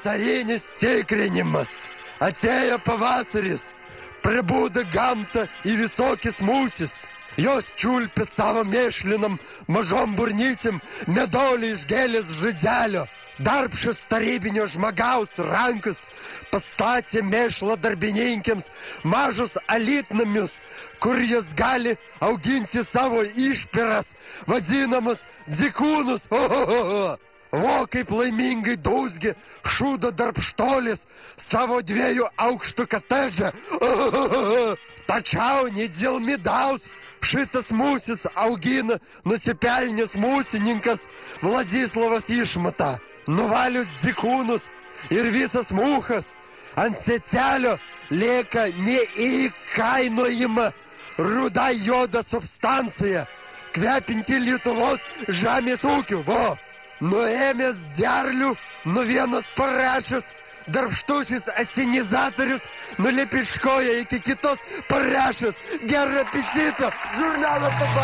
Carinis tikrinimas. Atėjo pavasaris. Pribūda gamta į visokis mūsis. Jos čiulpia savo mėšlinam mažom burnycim medolį iš gėlės žydzelio. Darbšas tarybinio žmogaus rankas pastatė mėšlo darbininkėms mažus alitnamius, kur jis gali auginti savo išpiras, vadinamus dzikūnus. O kaip laimingai dūzgi šūdo darbštolis savo 2 aukštų katežę. Tačiau ne dėl midaus šitas mūsis augina nusipelnęs mūsininkas Vladislavas Išmata. Nuvalius dzikūnus ir visas mūchas ant secelio lieka neįkainojama ruda joda substancija, kvepinti Lietuvos žemės ūkiu. Nuėmęs derlių, vienas parašęs, darbštusis asenizatorius nulipiškoja iki kitos parašęs. Gerą apetitą, žurnalo pabaiga.